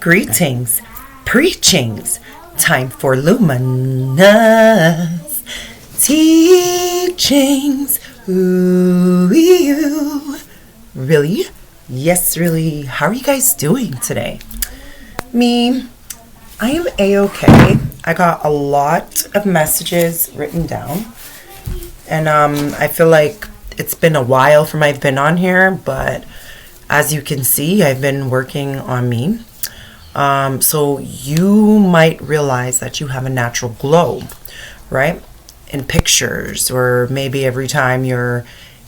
Greetings, preachings, time for luminous teachings. Ooh, really? Yes, really. How are you guys doing today? Me, I am A-okay. I got a lot of messages written down. And I feel like it's been a while from I've been on here, but as you can see, I've been working on me. So you might realize that you have a natural glow, right? In pictures, or maybe every time you're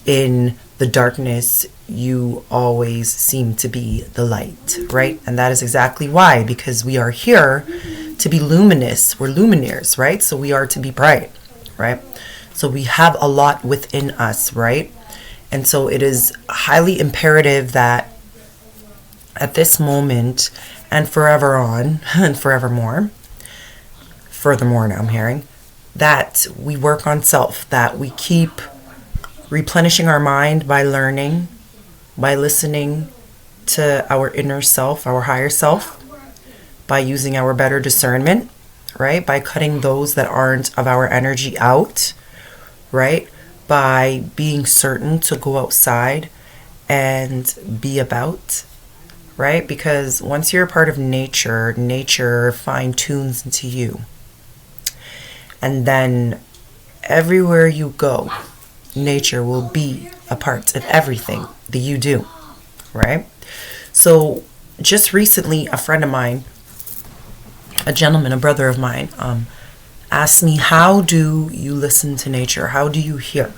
in the darkness, you always seem to be the light, right? And that is exactly why, because we are here to be luminous. We're luminaires, right? So we are to be bright, right? So we have a lot within us, right? And so it is highly imperative that at this moment and forever on and forevermore, furthermore now I'm hearing, that we work on self, that we keep replenishing our mind by learning, by listening to our inner self, our higher self, by using our better discernment, right? By cutting those that aren't of our energy out, right? By being certain to go outside and be about, right? Because once you're a part of nature, nature fine tunes into you. And then everywhere you go, nature will be a part of everything that you do, right? So just recently, a friend of mine, a gentleman, a brother of mine, asked me, how do you listen to nature? How do you hear,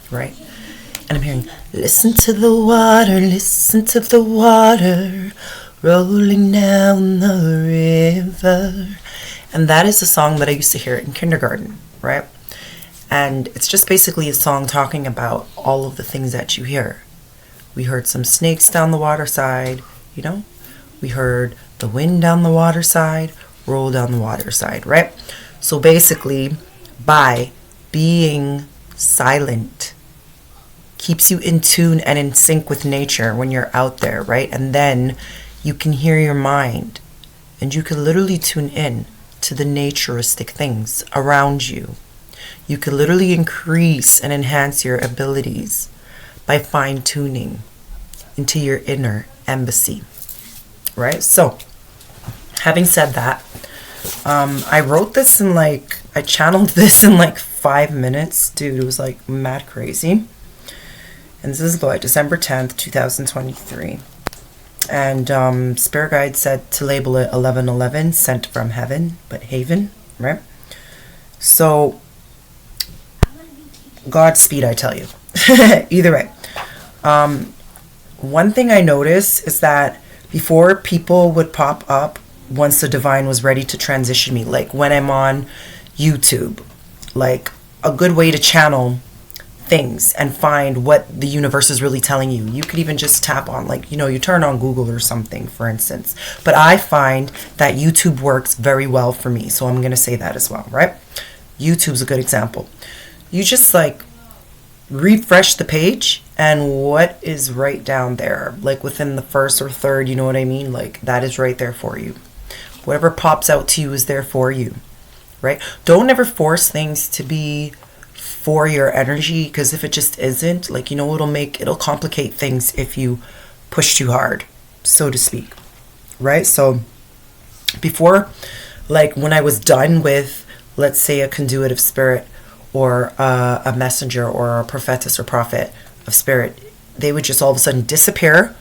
right? And I'm hearing, listen to the water rolling down the river. And that is a song that I used to hear in kindergarten, right? And it's just basically a song talking about all of the things that you hear. We heard some snakes down the waterside, you know? We heard the wind down the waterside, roll down the waterside, right? So basically, by being silent, keeps you in tune and in sync with nature when you're out there, right? And then you can hear your mind, and you can literally tune in to the naturistic things around you. You can literally increase and enhance your abilities by fine-tuning into your inner embassy, right? So, having said that, I wrote this in I channeled this in 5 minutes. Dude, it was mad crazy. And this is December 10th, 2023. And Spirit Guide said to label it 1111, sent from heaven, but HeAven, right? So, Godspeed, I tell you. Either way. One thing I noticed is that before people would pop up once the divine was ready to transition me, like when I'm on YouTube, a good way to channel things and find what the universe is really telling you. You could even just tap on, you turn on Google or something, for instance. But I find that YouTube works very well for me, so I'm going to say that as well, right? YouTube's a good example. You just refresh the page, and what is right down there, within the first or third, you know what I mean? That is right there for you. Whatever pops out to you is there for you, right? Don't ever force things to be for your energy, because if it just isn't, it'll complicate things if you push too hard, so to speak, right? So before, when I was done with, let's say, a conduit of spirit, or a messenger, or a prophetess or prophet of spirit, they would just all of a sudden disappear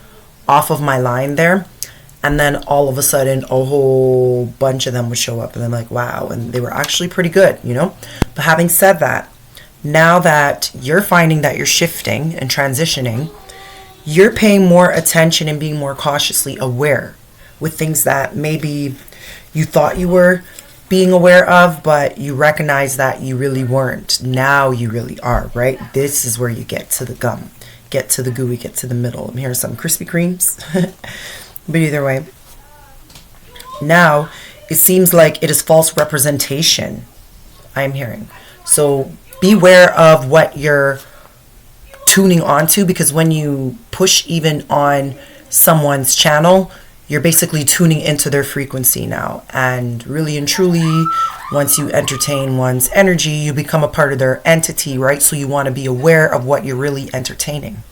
off of my line there. And then all of a sudden, a whole bunch of them would show up, and I'm wow. And they were actually pretty good, But having said that, now that you're finding that you're shifting and transitioning, you're paying more attention and being more cautiously aware with things that maybe you thought you were being aware of, but you recognize that you really weren't. Now you really are, right? This is where you get to the gum, get to the gooey, get to the middle. I'm hearing some Krispy Kremes. But either way, now it seems like it is false representation I'm hearing. So beware of what you're tuning onto, because when you push even on someone's channel, you're basically tuning into their frequency now. And really and truly, once you entertain one's energy, you become a part of their entity, right? So you want to be aware of what you're really entertaining.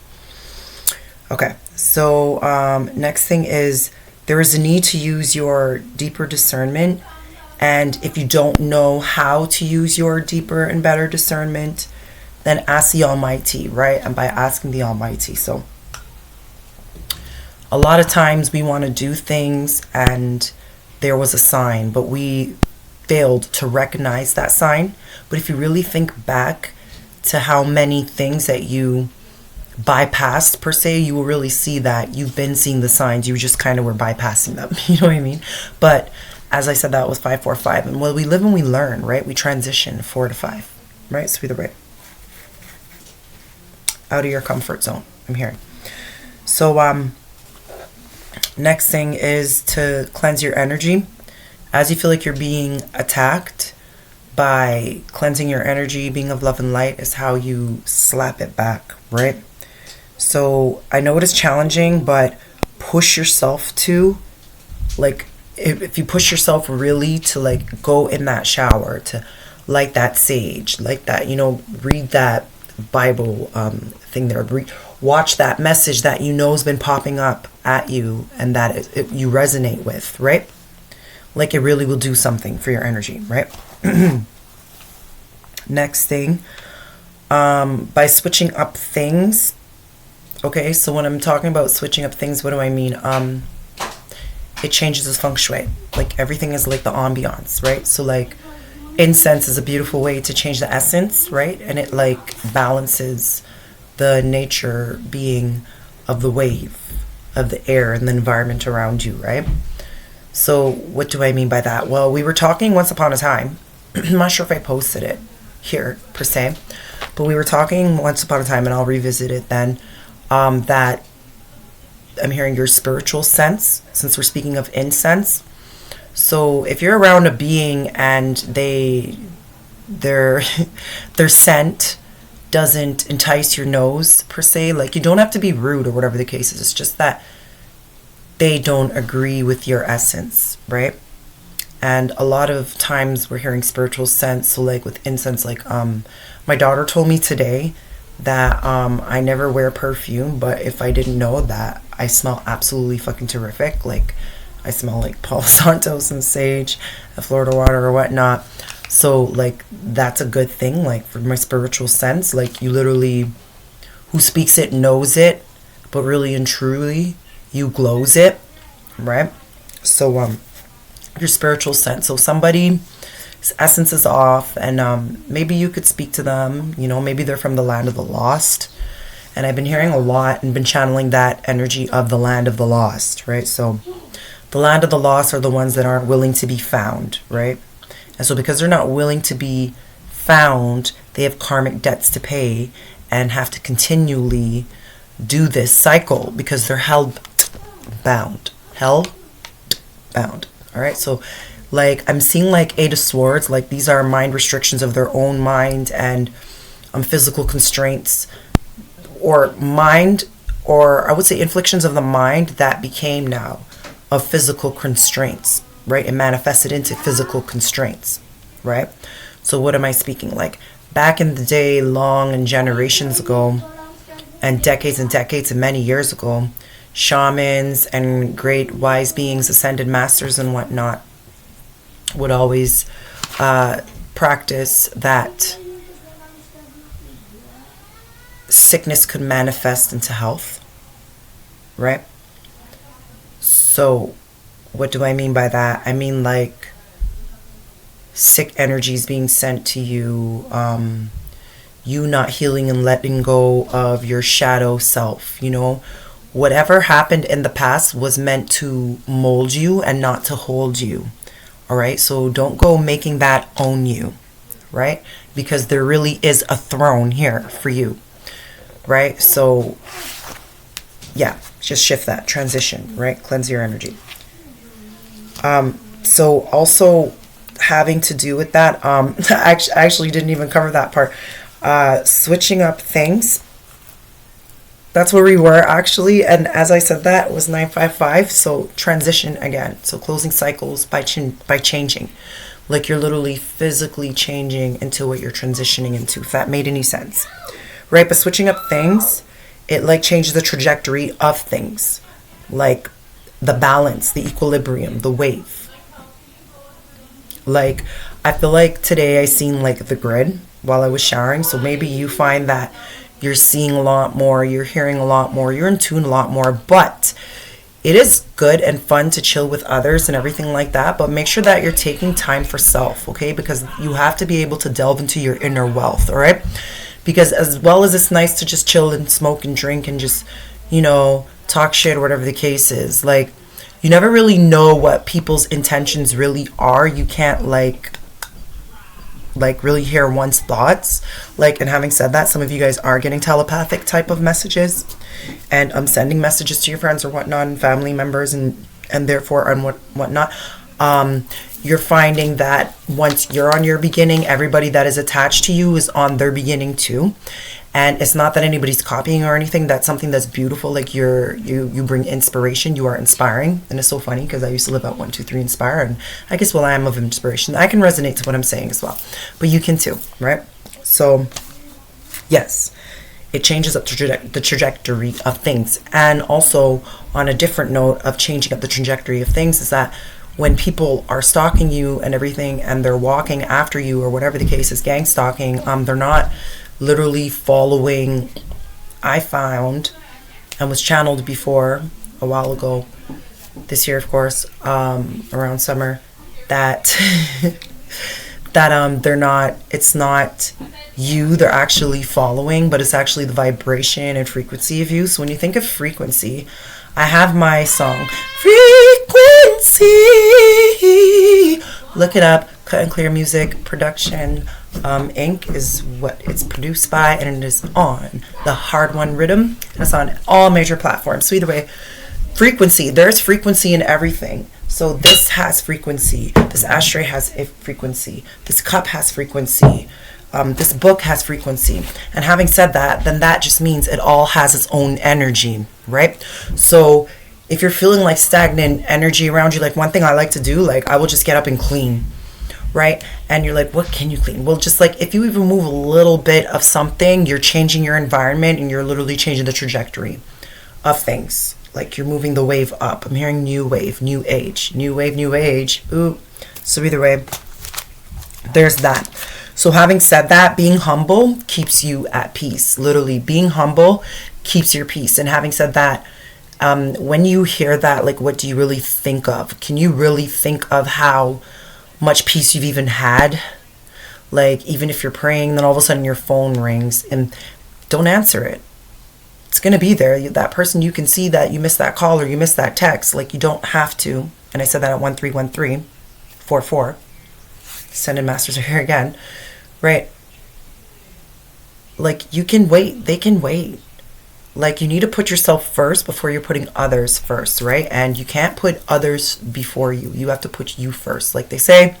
Okay, so next thing is there is a need to use your deeper discernment. And if you don't know how to use your deeper and better discernment, then ask the Almighty, right? And by asking the Almighty. So a lot of times we want to do things and there was a sign, but we failed to recognize that sign. But if you really think back to how many things that you bypassed per se, you will really see that you've been seeing the signs. You just kind of were bypassing them. You know what I mean? But as I said, that was 545. And we live and we learn, right? We transition 4 to 5, right? So either way. Out of your comfort zone, I'm hearing. So next thing is to cleanse your energy. As you feel like you're being attacked, by cleansing your energy, being of love and light is how you slap it back, right? So I know it is challenging, but push yourself to, like, if you push yourself really to, like, go in that shower, to light that sage, like that, you know, read that Bible thing there, watch that message that you know has been popping up at you and that you resonate with, right? Like it really will do something for your energy, right? Next thing, by switching up things. Okay, so when I'm talking about switching up things, what do I mean? It changes the feng shui. Like everything is like the ambiance, right? So like incense is a beautiful way to change the essence, right? And it like balances the nature being of the wave, of the air and the environment around you, right? So what do I mean by that? Well, we were talking once upon a time. I'm not sure if I posted it here per se, but we were talking once upon a time, and I'll revisit it then, that I'm hearing your spiritual sense, since we're speaking of incense. So if you're around a being and their scent doesn't entice your nose per se, like you don't have to be rude or whatever the case is. It's just that they don't agree with your essence, right? And a lot of times we're hearing spiritual sense. So like with incense, like my daughter told me today that I never wear perfume, but if I didn't know that, I smell absolutely fucking terrific. Like I smell like Palo Santos and sage, Florida water or whatnot. So like that's a good thing. Like for my spiritual sense, like you literally, who speaks it knows it, but really and truly you glows it, right? So your spiritual sense. So somebody's essence is off, and maybe you could speak to them. You know, maybe they're from the land of the lost. And I've been hearing a lot and been channeling that energy of the land of the lost, right? So the land of the lost are the ones that aren't willing to be found, right? And so because they're not willing to be found, they have karmic debts to pay and have to continually do this cycle because they're hell bound. All right, so like I'm seeing like 8 of Swords, like these are mind restrictions of their own mind and physical constraints, or mind, or I would say inflictions of the mind that became now of physical constraints, right? It manifested into physical constraints, right? So what am I speaking? Like back in the day, long and generations ago, and decades and many years ago, shamans and great wise beings, ascended masters and whatnot would always practice that sickness could manifest into health, right? So what do I mean by that? I mean like sick energies being sent to you, you not healing and letting go of your shadow self, you know. Whatever happened in the past was meant to mold you and not to hold you. All right, so don't go making that own you, right? Because there really is a throne here for you, right? So yeah, just shift that, transition, right? Cleanse your energy. So also having to do with that, I actually didn't even cover that part. Switching up things. That's where we were actually. And as I said, that was 955. So transition again. So closing cycles by changing. Like you're literally physically changing into what you're transitioning into, if that made any sense. Right? But switching up things, it like changes the trajectory of things. Like the balance, the equilibrium, the wave. Like I feel like today I seen like the grid while I was showering. So maybe you find that you're seeing a lot more, you're hearing a lot more, you're in tune a lot more, but it is good and fun to chill with others and everything like that, but make sure that you're taking time for self, okay? Because you have to be able to delve into your inner wealth, all right? Because as well as it's nice to just chill and smoke and drink and just, you know, talk shit or whatever the case is, like, you never really know what people's intentions really are. You can't like really hear one's thoughts. Like, and having said that, some of you guys are getting telepathic type of messages and sending messages to your friends or whatnot and family members and therefore and whatnot. You're finding that once you're on your beginning, everybody that is attached to you is on their beginning too. And it's not that anybody's copying or anything. That's something that's beautiful. Like you bring inspiration. You are inspiring. And it's so funny because I used to live out 1, 2, 3 inspire. And I guess, well, I am of inspiration. I can resonate to what I'm saying as well. But you can too, right? So, yes, it changes up the trajectory of things. And also, on a different note of changing up the trajectory of things is that when people are stalking you and everything and they're walking after you or whatever the case is, gang stalking, they're not literally following. I found and was channeled before a while ago this year, of course, around summer, that they're not, it's not you they're actually following, but it's actually the vibration and frequency of you. So when you think of frequency, I have my song Frequency, look it up, Cut and Clear Music Production Inc. is what it's produced by, and it is on the Hard One Rhythm. It's on all major platforms. So either way, frequency, there's frequency in everything. So this has frequency, this ashtray has a frequency, this cup has frequency, this book has frequency. And having said that, then that just means it all has its own energy, right? So if you're feeling like stagnant energy around you, like one thing I like to do, like I will just get up and clean, right? And you're like, what can you clean? Well, just like if you even move a little bit of something, you're changing your environment and you're literally changing the trajectory of things. Like you're moving the wave up. I'm hearing new wave, new age, new wave, new age. Ooh. So either way, there's that. So having said that, being humble keeps you at peace. Literally, being humble keeps your peace. And having said that, when you hear that, like, what do you really think of? Can you really think of how much peace you've even had? Like, even if you're praying, then all of a sudden your phone rings and don't answer it. It's going to be there. That person, you can see that you missed that call or you missed that text. Like, you don't have to. And I said that at 131344. Sending masters are here again. Right? Like, you can wait. They can wait. Like, you need to put yourself first before you're putting others first, right? And you can't put others before you. You have to put you first. Like they say,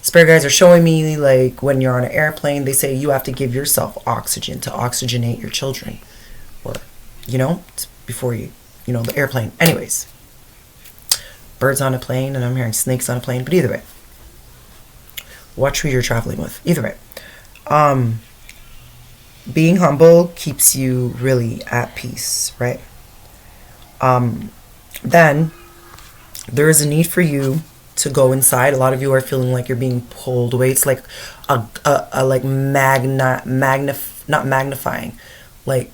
spirit guides are showing me, like, when you're on an airplane, they say you have to give yourself oxygen to oxygenate your children. Or, you know, before you know, the airplane. Anyways, birds on a plane, and I'm hearing snakes on a plane. But either way, watch who you're traveling with. Either way. Being humble keeps you really at peace, right? Then there is a need for you to go inside. A lot of you are feeling like you're being pulled away. It's like a like not magnifying, like,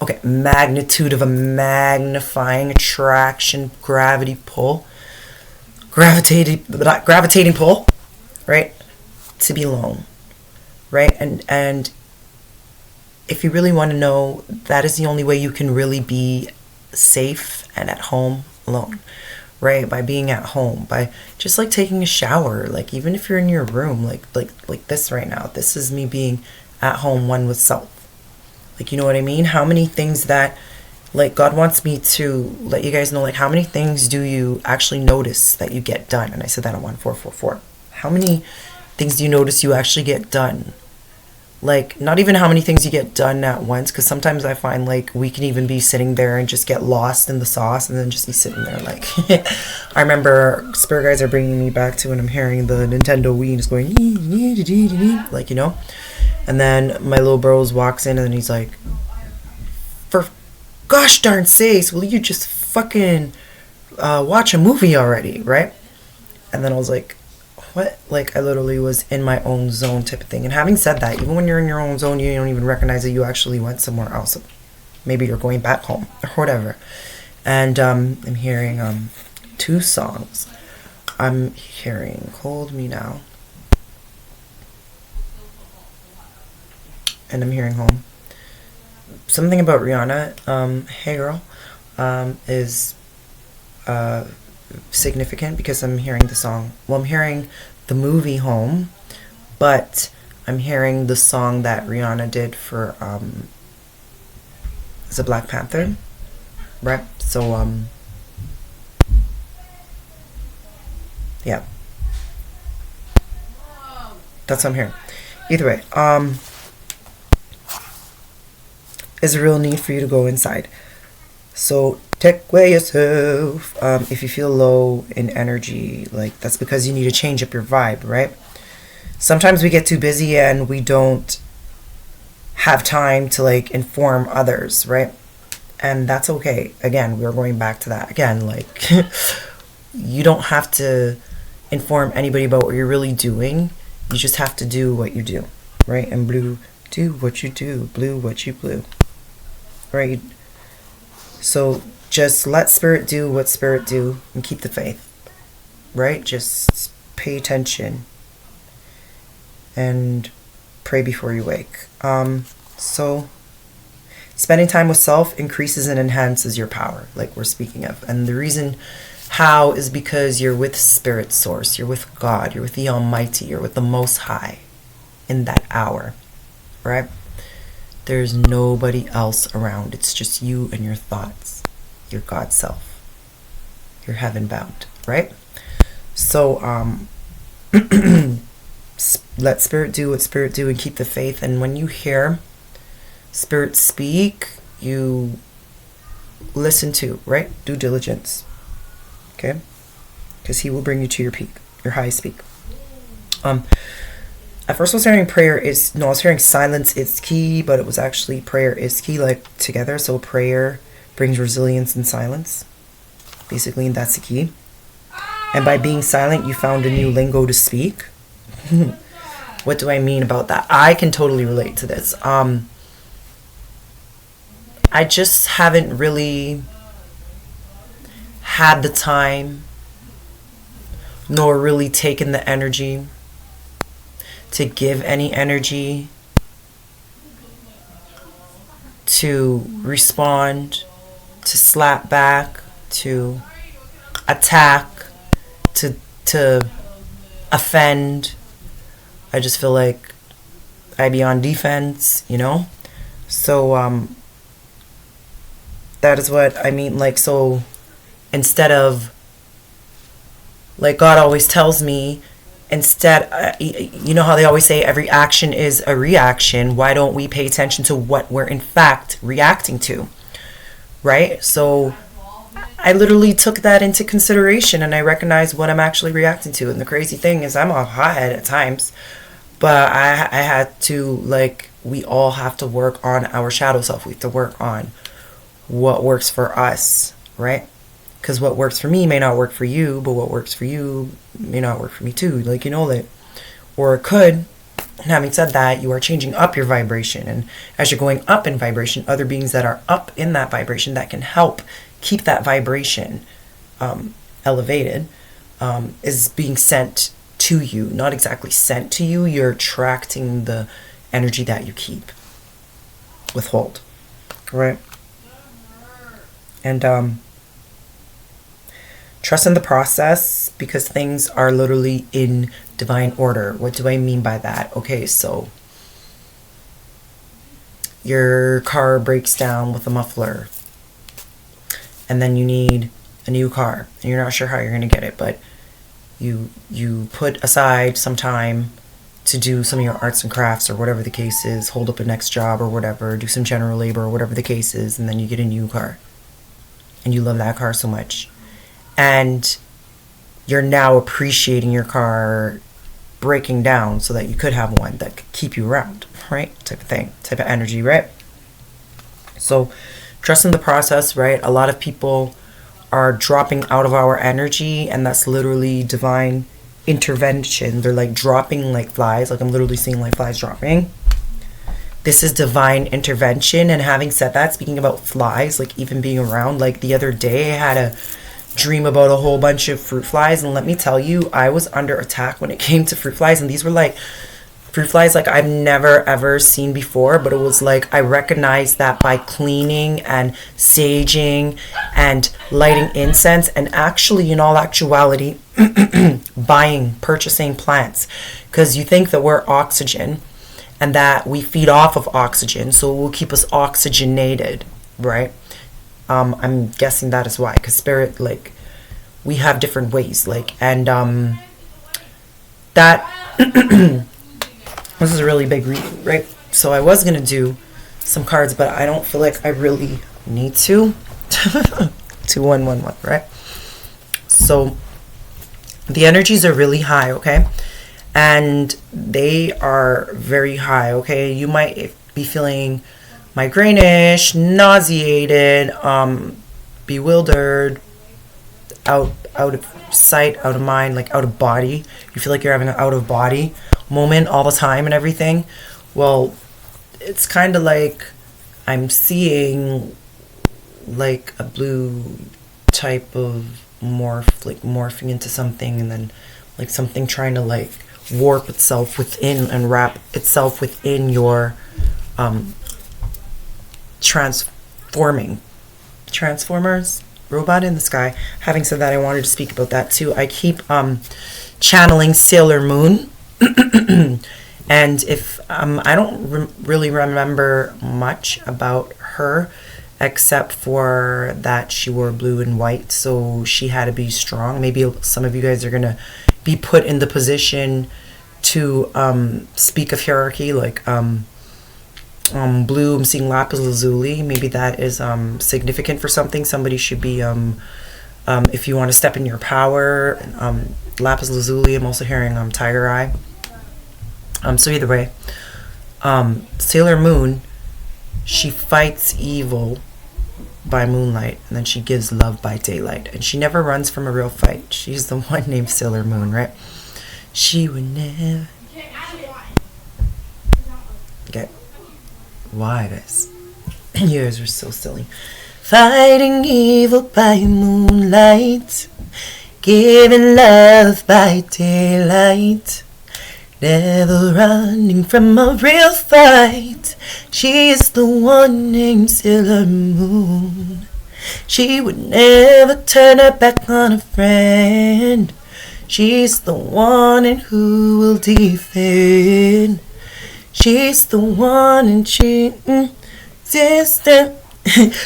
okay, magnitude of a magnifying attraction, gravity pull, gravitating pull, right? To be alone, right? And if you really want to know, that is the only way you can really be safe and at home alone, right? By being at home, by just like taking a shower, like even if you're in your room, like this right now, this is me being at home, one with self. Like, you know what I mean? How many things that, like, God wants me to let you guys know, like, how many things do you actually notice that you get done? And I said that on 1444. How many things do you notice you actually get done? like, not even how many things you get done at once, because sometimes I find like we can even be sitting there and just get lost in the sauce and then just be sitting there like I remember spirit guides are bringing me back to when I'm hearing the Nintendo Wii and just going like, you know, and then my little bros walks in and then he's like, for gosh darn sakes, will you just fucking watch a movie already, right? And then I was like, what? Like, I literally was in my own zone type of thing. And having said that, even when you're in your own zone, you don't even recognize that you actually went somewhere else. Maybe you're going back home or whatever. And I'm hearing 2 songs. I'm hearing Hold Me Now. And I'm hearing Home. Something about Rihanna, Hey Girl, is significant because I'm hearing the song. Well, I'm hearing the movie Home, but I'm hearing the song that Rihanna did for is it Black Panther, right? So yeah, that's what I'm hearing. Either way, is a real need for you to go inside. So take away yourself. If you feel low in energy, like, that's because you need to change up your vibe, right? Sometimes we get too busy and we don't have time to like inform others, right? And that's okay. Again, we're going back to that again. Like, you don't have to inform anybody about what you're really doing. You just have to do what you do, right? And blue, do what you do. Blue, what you blue, right? So just let spirit do what spirit do and keep the faith, right? Just pay attention and pray before you wake. So spending time with self increases and enhances your power, like we're speaking of. And the reason how is because you're with spirit source, you're with God, you're with the Almighty, you're with the Most High in that hour, right? There's nobody else around. It's just you and your thoughts, your God self. You're heaven bound, right? So let spirit do what spirit do and keep the faith. And when you hear spirit speak, you listen to, right? Due diligence, okay? Because he will bring you to your peak, your highest peak. At first I was hearing I was hearing silence is key, but it was actually prayer is key, like together. So prayer brings resilience in silence. Basically, that's the key. And by being silent, you found a new lingo to speak. What do I mean about that? I can totally relate to this. I just haven't really had the time nor really taken the energy to give any energy to respond, to slap back, to attack, to offend. I just feel like I be on defense, you know? So that is what I mean. Like, so instead of, like God always tells me, instead, you know how they always say every action is a reaction. Why don't we pay attention to what we're in fact reacting to, right? So I literally took that into consideration and I recognized what I'm actually reacting to. And the crazy thing is I'm a hothead at times, but I had to, like, we all have to work on our shadow self. We have to work on what works for us, right? Because what works for me may not work for you, but what works for you may not work for me too. Like, you know, that, or it could. And having said that, you are changing up your vibration. And as you're going up in vibration, other beings that are up in that vibration that can help keep that vibration elevated is being sent to you. Not exactly sent to you. You're attracting the energy that you keep. Withhold. Right? And trust in the process because things are literally in divine order. What do I mean by that? Okay, so your car breaks down with a muffler and then you need a new car and you're not sure how you're going to get it, but you put aside some time to do some of your arts and crafts or whatever the case is, hold up a next job or whatever, do some general labor or whatever the case is, and then you get a new car. And you love that car so much. And you're now appreciating your car breaking down so that you could have one that could keep you around, right? Type of thing, type of energy, right? So trust in the process, right? A lot of people are dropping out of our energy, and that's literally divine intervention. They're like dropping like flies. Like I'm literally seeing like flies dropping. This is divine intervention. And having said that, speaking about flies, like even being around, like the other day I had a dream about a whole bunch of fruit flies, and let me tell you, I was under attack when it came to fruit flies. And these were like fruit flies like I've never ever seen before, but it was like I recognized that by cleaning and saging and lighting incense, and actually in all actuality purchasing plants, because you think that we're oxygen and that we feed off of oxygen, so it will keep us oxygenated, right? I'm guessing that is why, because spirit, like, we have different ways, like, and that this is a really big reading, right? So I was gonna do some cards, but I don't feel like I really need to. 2111, right? So the energies are really high, okay? And they are very high, okay? You might be feeling migraine-ish, nauseated, bewildered, out of sight, out of mind, like out of body. You feel like you're having an out of body moment all the time and everything. Well, it's kind of like I'm seeing like a blue type of morph, like morphing into something, and then like something trying to like warp itself within and wrap itself within your Transformers robot in the sky. Having said that, I wanted to speak about that too. I keep channeling Sailor Moon. And if I don't really remember much about her, except for that she wore blue and white, so she had to be strong. Maybe some of you guys are gonna be put in the position to speak of hierarchy, like blue, I'm seeing lapis lazuli. Maybe that is significant for something. Somebody should be if you want to step in your power, lapis lazuli. I'm also hearing tiger eye. So either way, Sailor Moon, she fights evil by moonlight, and then she gives love by daylight, and she never runs from a real fight. She's the one named Sailor Moon, right? She would never. Okay. Why, guys? You guys are so silly. Fighting evil by moonlight, giving love by daylight, never running from a real fight. She is the one named Sailor Moon. She would never turn her back on a friend. She's the one and who will defend. She's the one and she sister.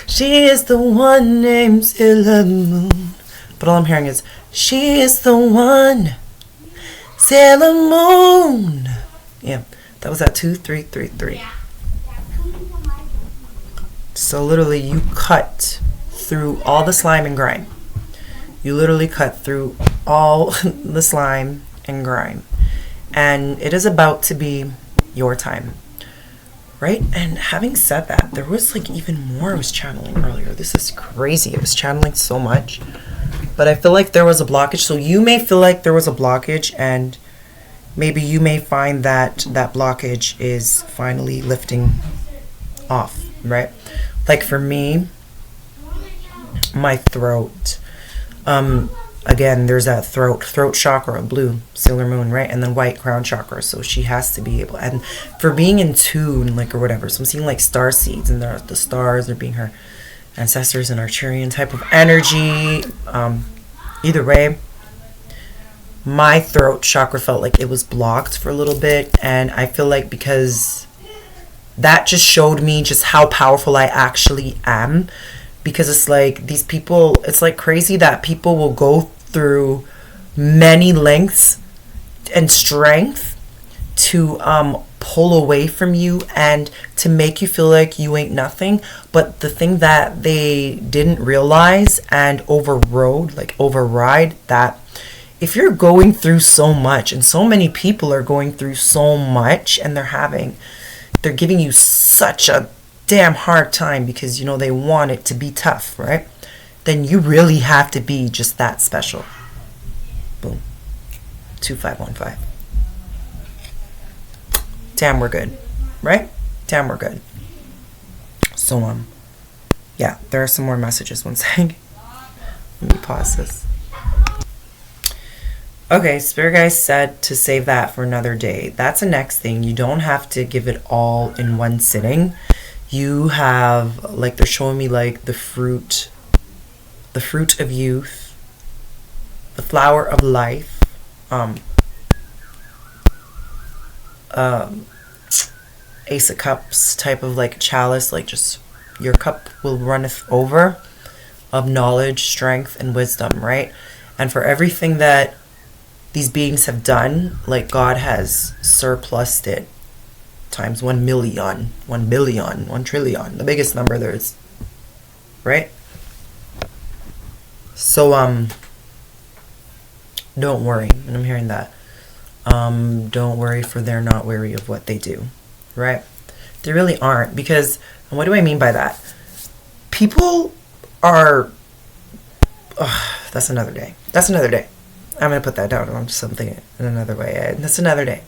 She is the one named Sailor Moon. But all I'm hearing is, she is the one, Sailor Moon. Yeah, that was at 2333. So literally you cut through all the slime and grime. You literally cut through all the slime and grime. And it is about to be your time, right? And having said that, there was like even more I was channeling earlier. This is crazy. I was channeling so much, but I feel like there was a blockage. So you may feel like there was a blockage, and maybe you may find that that blockage is finally lifting off, right? Like for me, my throat, again, there's that throat chakra, blue, Sailor Moon, right? And then white, crown chakra. So she has to be able, and for being in tune, like, or whatever. So I'm seeing like star seeds, and the stars are being her ancestors and Arcturian type of energy. Either way, my throat chakra felt like it was blocked for a little bit. And I feel like because that just showed me just how powerful I actually am. Because it's like these people, it's like crazy that people will go through many lengths and strength to pull away from you and to make you feel like you ain't nothing. But the thing that they didn't realize and override that if you're going through so much, and so many people are going through so much, and they're giving you such a damn hard time because, you know, they want it to be tough, right? Then you really have to be just that special. Boom. 2515. Damn, we're good, right? Damn, we're good. So, yeah, there are some more messages. One second. Let me pause this. Okay, Spirit Guys said to save that for another day. That's the next thing. You don't have to give it all in one sitting. You have, like, they're showing me, like, the fruit of youth, the flower of life, Ace of Cups type of, like, chalice, like, just your cup will runneth over of knowledge, strength, and wisdom, right? And for everything that these beings have done, like, God has surplused it times 1 million, 1 billion, 1 trillion, the biggest number there is, right? So, don't worry, and I'm hearing that. Don't worry, for they're not weary of what they do, right? They really aren't, because, and what do I mean by that? People are, that's another day. That's another day. I'm going to put that down on something in another way. That's another day.